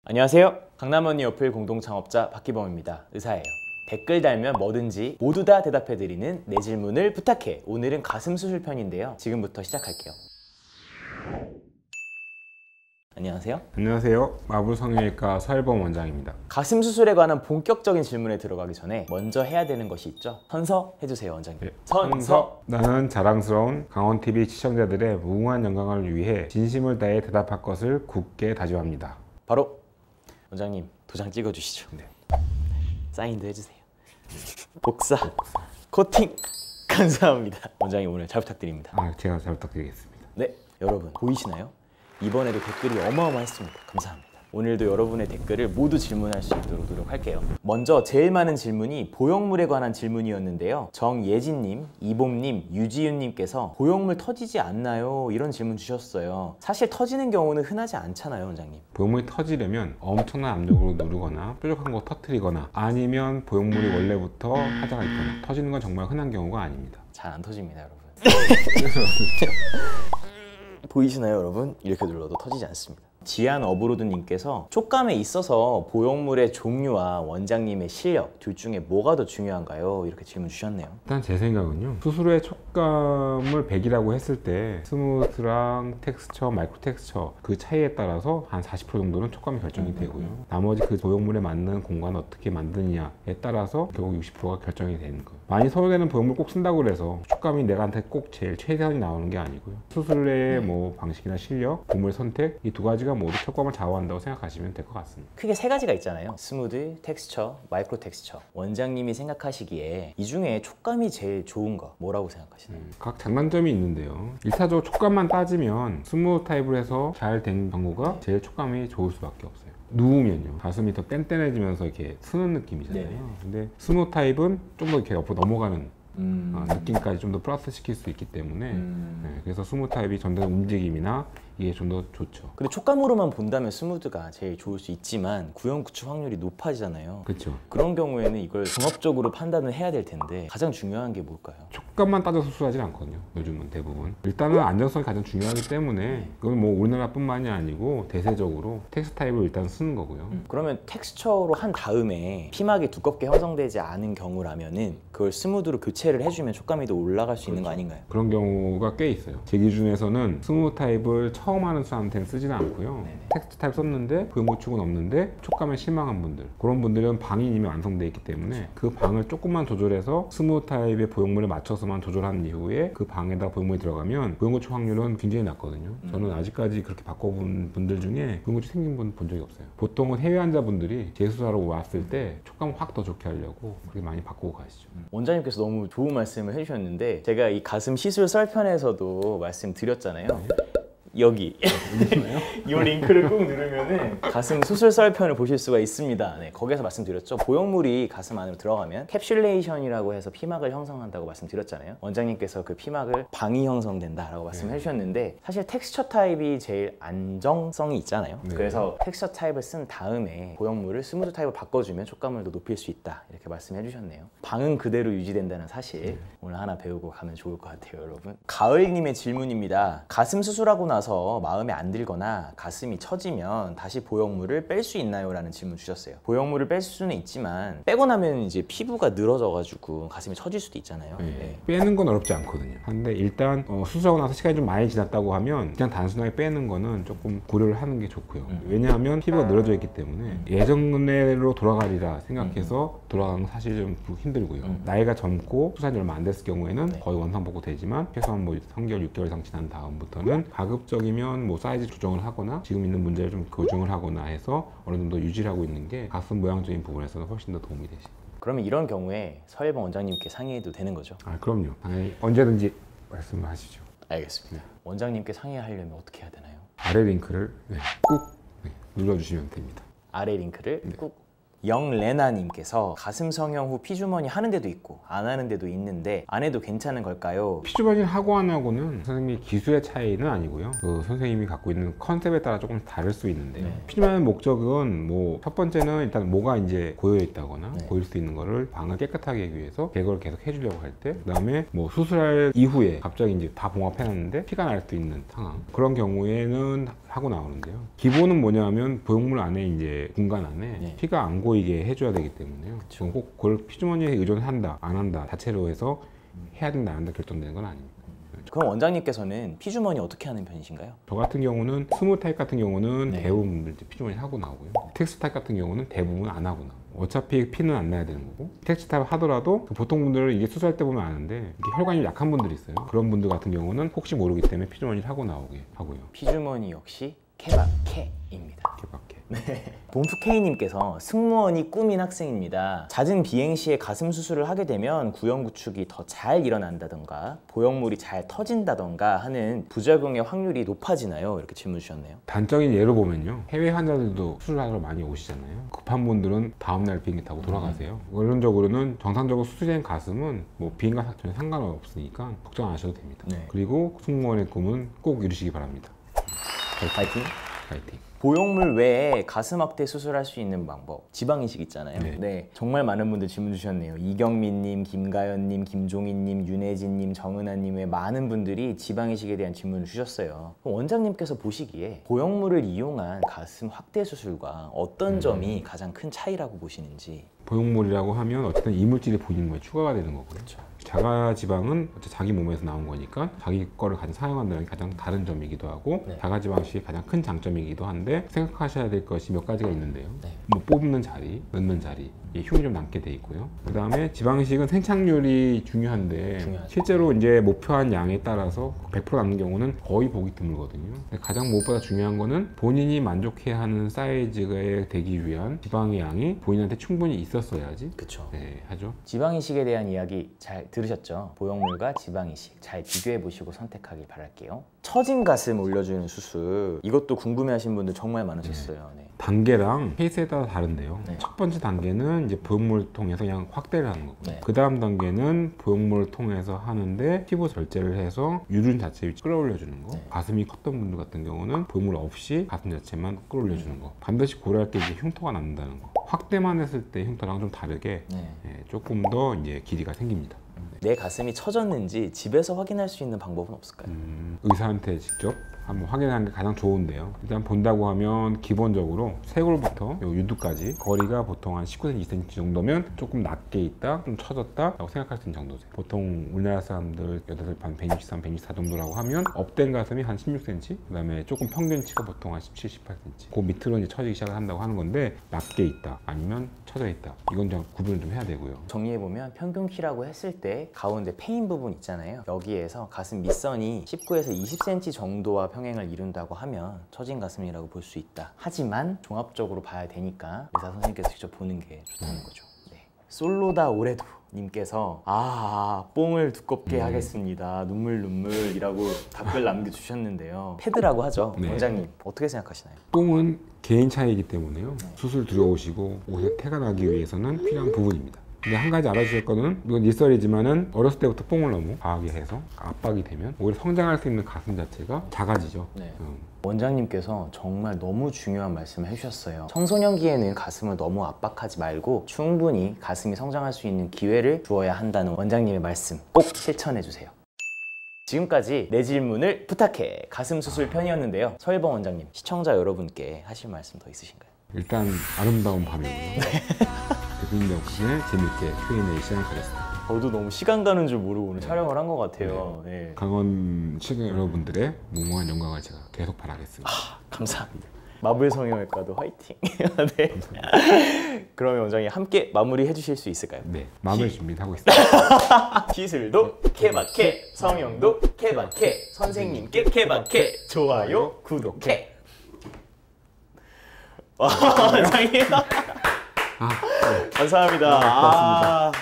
안녕하세요. 강남언니 어플 공동창업자 박기범입니다. 의사예요. 댓글 달면 뭐든지 모두 다 대답해드리는 내 질문을 부탁해. 오늘은 가슴 수술 편인데요. 지금부터 시작할게요. 안녕하세요. 안녕하세요. 마블 성형외과 서일범 원장입니다. 가슴 수술에 관한 본격적인 질문에 들어가기 전에 먼저 해야 되는 것이 있죠. 선서해주세요, 원장님. 네. 선서! 나는 자랑스러운 강원TV 시청자들의 무궁한 영광을 위해 진심을 다해 대답할 것을 굳게 다짐합니다. 바로 원장님 도장 찍어주시죠. 네. 사인도 해주세요. 복사, 코팅 감사합니다. 원장님 오늘 잘 부탁드립니다. 제가 잘 부탁드리겠습니다. 네, 여러분 보이시나요? 이번에도 댓글이 어마어마했습니다. 감사합니다. 오늘도 여러분의 댓글을 모두 질문할 수 있도록 노력할게요. 먼저 제일 많은 질문이 보형물에 관한 질문이었는데요. 정예진님, 이봄님, 유지윤님께서 보형물 터지지 않나요? 이런 질문 주셨어요. 사실 터지는 경우는 흔하지 않잖아요, 원장님. 보형물이 터지려면 엄청난 압력으로 누르거나 뾰족한 거 터트리거나 아니면 보형물이 원래부터 하자가 있거나 터지는 건 정말 흔한 경우가 아닙니다. 잘 안 터집니다, 여러분. 보이시나요, 여러분? 이렇게 눌러도 터지지 않습니다. 지안 어브로드님께서 촉감에 있어서 보형물의 종류와 원장님의 실력 둘 중에 뭐가 더 중요한가요? 이렇게 질문 주셨네요. 일단 제 생각은요, 수술 후에 촉감을 100이라고 했을 때 스무스랑 텍스처, 마이크로 텍스처 그 차이에 따라서 한 40% 정도는 촉감이 결정이 되고요. 나머지 그 보형물에 맞는 공간을 어떻게 만드느냐에 따라서 결국 60%가 결정이 되는 거예요. 많이 서울에는 보형물 꼭 쓴다고 해서 촉감이 내가한테 꼭 제일 최대한이 나오는 게 아니고요. 수술의 뭐 방식이나 실력, 보형물 선택 이 두 가지가 모두 촉감을 좌우한다고 생각하시면 될 것 같습니다. 크게 세 가지가 있잖아요. 스무드, 텍스처, 마이크로 텍스처. 원장님이 생각하시기에 이 중에 촉감이 제일 좋은 거 뭐라고 생각하시나요? 각 장단점이 있는데요. 일차적으로 촉감만 따지면 스무드 타입으로 해서 잘 된 경우가 제일 촉감이 좋을 수밖에 없어요. 누우면요, 가슴이 더 뗀뗀해지면서 이렇게 쓰는 느낌이잖아요. 네네. 근데 스무드 타입은 좀 더 이렇게 옆으로 넘어가는 느낌까지 좀 더 플러스 시킬 수 있기 때문에 그래서 스무드 타입이 전체 움직임이나 이게 좀 더 좋죠. 근데 촉감으로만 본다면 스무드가 제일 좋을 수 있지만 구형 구축 확률이 높아지잖아요. 그렇죠. 그런 경우에는 이걸 종합적으로 판단을 해야 될 텐데 가장 중요한 게 뭘까요? 촉감만 따져서 수술하지 않거든요. 요즘은 대부분 일단은 안전성이 가장 중요하기 때문에 그건 뭐 우리나라뿐만이 아니고 대세적으로 텍스트 타입을 일단 쓰는 거고요. 그러면 텍스처로 한 다음에 피막이 두껍게 형성되지 않은 경우라면은 그걸 스무드로 교체를 해주면 촉감이 더 올라갈 수 있는 거 아닌가요? 그런 경우가 꽤 있어요. 제 기준에서는 스무드 타입을 처음 하는 사람한테는 쓰지는 않고요. 텍스트 타입 썼는데 보형구축은 없는데 촉감에 실망한 분들, 그런 분들은 방이 이미 완성되어 있기 때문에 그 방을 조금만 조절해서 스무드 타입의 보형물에 맞춰서만 조절한 이후에 그 방에다 보형물이 들어가면 보형구축 확률은 굉장히 낮거든요. 저는 아직까지 그렇게 바꿔본 분들 중에 보형구축 생긴 분 본 적이 없어요. 보통은 해외 환자분들이 재수하러 왔을 때 촉감을 확 더 좋게 하려고 그렇게 많이 바꾸고 가시죠. 원장님께서 너무 좋은 말씀을 해주셨는데 제가 이 가슴 시술 썰편에서도 말씀드렸잖아요. 여기 이 링크를 꾹 누르면은 가슴 수술 썰편을 보실 수가 있습니다. 네, 거기에서 말씀드렸죠. 보형물이 가슴 안으로 들어가면 캡슐레이션이라고 해서 피막을 형성한다고 말씀드렸잖아요. 원장님께서 그 피막을 방이 형성된다라고 말씀해 주셨는데 사실 텍스처 타입이 제일 안정성이 있잖아요. 그래서 텍스처 타입을 쓴 다음에 보형물을 스무드 타입으로 바꿔주면 촉감을 더 높일 수 있다 이렇게 말씀해 주셨네요. 방은 그대로 유지된다는 사실 오늘 하나 배우고 가면 좋을 것 같아요, 여러분. 가을님의 질문입니다. 가슴 수술하고 나서 마음에 안 들거나 가슴이 처지면 다시 보형물을 뺄 수 있나요? 라는 질문 주셨어요. 보형물을 뺄 수는 있지만 빼고 나면 이제 피부가 늘어져가지고 가슴이 처질 수도 있잖아요. 네. 빼는 건 어렵지 않거든요. 근데 일단 수술하고 나서 시간이 좀 많이 지났다고 하면 그냥 단순하게 빼는 거는 조금 고려를 하는 게 좋고요. 왜냐하면 피부가 늘어져 있기 때문에 예전으로 돌아가리라 생각해서 돌아가는 건 사실 좀 힘들고요. 나이가 젊고 수술한 지 얼마 안 됐을 경우에는 거의 원상복구 되지만 최소한 뭐 3개월, 6개월 이상 지난 다음부터는 가급적이면 뭐 사이즈 조정을 하거나 지금 있는 문제를 좀 교정을 하거나 해서 어느 정도 유지를 하고 있는 게 가슴 모양적인 부분에서는 훨씬 더 도움이 되시죠. 그러면 이런 경우에 서일범 원장님께 상의해도 되는 거죠? 그럼요. 당연히 언제든지 말씀을 하시죠. 알겠습니다. 원장님께 상의하려면 어떻게 해야 되나요? 아래 링크를 꾹 눌러주시면 됩니다. 아래 링크를 꾹. 영레나님께서 가슴 성형 후 피주머니 하는 데도 있고 안 하는 데도 있는데 안 해도 괜찮은 걸까요? 피주머니 하고 안 하고는 선생님이 기술의 차이는 아니고요. 그 선생님이 갖고 있는 컨셉에 따라 조금 다를 수 있는데요. 피주머니 목적은 뭐 첫 번째는 일단 뭐가 이제 고여 있다거나 보일 수 있는 거를 방을 깨끗하게 하기 위해서 제거를 계속 해주려고 할 때, 그다음에 뭐 수술할 이후에 갑자기 이제 다 봉합해놨는데 피가 날 수 있는 상황, 그런 경우에는 하고 나오는데요. 기본은 뭐냐면 보형물 안에 이제 공간 안에 네. 피가 안 고이게 해줘야 되기 때문에요. 지금 꼭 그걸 피주머니에 의존한다, 안 한다 자체로 해서 해야 된다, 안 한다 결정되는 건 아닙니다. 그럼 원장님께서는 피주머니 어떻게 하는 편이신가요? 저 같은 경우는 스무 타입 같은 경우는 네. 대부분 피주머니 하고 나오고요. 텍스 타입 같은 경우는 대부분 안 하고 나와요. 어차피 피는 안 나야 되는 거고, 텍스 타입 하더라도 보통 분들은 이게 수술할 때 보면 아는데 이렇게 혈관이 약한 분들이 있어요. 그런 분들 같은 경우는 혹시 모르기 때문에 피주머니를 하고 나오게 하고요. 피주머니 역시 케바케입니다. 이렇게밖에. 봄프케이님께서 승무원이 꿈인 학생입니다. 잦은 비행 시에 가슴 수술을 하게 되면 구형 구축이 더 잘 일어난다던가 보형물이 잘 터진다던가 하는 부작용의 확률이 높아지나요? 이렇게 질문 주셨네요. 단적인 예로 보면요, 해외 환자들도 수술하러 많이 오시잖아요. 급한 분들은 다음날 비행기 타고 돌아가세요. 원론적으로는 정상적으로 수술된 가슴은 뭐 비행과 전혀 상관없으니까 걱정 안 하셔도 됩니다. 네. 그리고 승무원의 꿈은 꼭 이루시기 바랍니다. 파이팅! 파이팅. 보형물 외에 가슴 확대 수술할 수 있는 방법, 지방 이식 있잖아요. 네. 네, 정말 많은 분들 질문 주셨네요. 이경민님, 김가연님, 김종인님, 윤혜진님, 정은아님의 많은 분들이 지방 이식에 대한 질문을 주셨어요. 그럼 원장님께서 보시기에 보형물을 이용한 가슴 확대 수술과 어떤 점이 가장 큰 차이라고 보시는지. 보형물이라고 하면 어쨌든 이물질이 본인 몸에 추가가 되는 거고요. 그렇죠. 자가 지방은 자기 몸에서 나온 거니까 자기 거를 가장 사용한다는 게 가장 다른 점이기도 하고, 네. 자가 지방식이 가장 큰 장점이기도 한데 생각하셔야 될 것이 몇 가지가 있는데요. 네. 뭐 뽑는 자리, 넣는 자리, 흉이 좀 남게 돼 있고요. 그 다음에 지방식은 생착률이 중요한데 중요하죠. 실제로 이제 목표한 양에 따라서 100% 남는 경우는 거의 보기 드물거든요. 가장 무엇보다 중요한 거는 본인이 만족해하는 사이즈가 되기 위한 지방의 양이 본인한테 충분히 있었어야지. 그렇죠. 네, 하죠. 지방 이식에 대한 이야기 잘 들으셨죠? 보형물과 지방 이식 잘 비교해 보시고 선택하길 바랄게요. 처진 가슴 올려주는 수술, 이것도 궁금해하신 분들 정말 많으셨어요. 네. 단계랑 케이스에 따라 다른데요. 네. 첫 번째 단계는 이제 보형물을 통해서 그냥 확대를 하는 거고, 네. 그 다음 단계는 보형물을 통해서 하는데 피부 절제를 해서 유륜 자체 위치 끌어올려 주는 거. 네. 가슴이 컸던 분들 같은 경우는 보형물 없이 가슴 자체만 끌어올려 주는 거. 반드시 고려할 게 이제 흉터가 남는다는 거. 확대만 했을 때 흉터랑 좀 다르게 네. 조금 더 이제 길이가 생깁니다. 내 가슴이 처졌는지 집에서 확인할 수 있는 방법은 없을까요? 의사한테 직접 한번 확인하는 게 가장 좋은데요. 일단 본다고 하면 기본적으로 쇄골부터 요 유두까지 거리가 보통 한 19cm, 20cm 정도면 조금 낮게 있다, 좀 처졌다 라고 생각할 수 있는 정도세요. 보통 우리나라 사람들 여자들 한 163, 164 정도라고 하면 업된 가슴이 한 16cm, 그 다음에 조금 평균치가 보통 한 17, 18cm, 그 밑으로 이제 처지기 시작을 한다고 하는 건데, 낮게 있다 아니면 처져 있다, 이건 좀 구분을 좀 해야 되고요. 정리해보면 평균 키라고 했을 때 가운데 페인 부분 있잖아요. 여기에서 가슴 밑선이 19에서 20cm 정도와 평행을 이룬다고 하면 처진 가슴이라고 볼 수 있다. 하지만 종합적으로 봐야 되니까 의사 선생님께서 직접 보는 게 좋다는 거죠. 네. 솔로다 올해도 님께서 뽕을 두껍게 하겠습니다. 눈물이라고 답글 남겨주셨는데요. 패드라고 하죠. 네. 원장님 어떻게 생각하시나요? 뽕은 개인 차이이기 때문에요. 수술 들어오시고 옷에 태가 나기 위해서는 필요한 부분입니다. 근데 한 가지 알아주실 거는, 이건 일설이지만은 어렸을 때부터 뽕을 너무 과하게 해서 압박이 되면 오히려 성장할 수 있는 가슴 자체가 작아지죠. 네. 원장님께서 정말 너무 중요한 말씀을 해주셨어요. 청소년기에는 가슴을 너무 압박하지 말고 충분히 가슴이 성장할 수 있는 기회를 주어야 한다는 원장님의 말씀 꼭 실천해주세요. 지금까지 내 질문을 부탁해 가슴 수술 편이었는데요. 서일봉 원장님, 시청자 여러분께 하실 말씀 더 있으신가요? 일단 아름다운 밤이고요. 대표님 덕분에 재밌게 Q&A 시간을 가졌습니다. 저도 너무 시간 가는 줄 모르고 오늘 촬영을 한 것 같아요. 네. 강원 시청자 여러분들의 무궁한 영광을 제가 계속 바라겠습니다. 감사합니다. 마블 성형외과도 화이팅. 네. 그러면 원장님 함께 마무리 해주실 수 있을까요? 네, 마음을 준비하고 있습니다. 시술도 케바케, 성형도 케바케, 선생님께 케바케, 좋아요, 구독해. 와, 원장님. 감사합니다. 고맙습니다.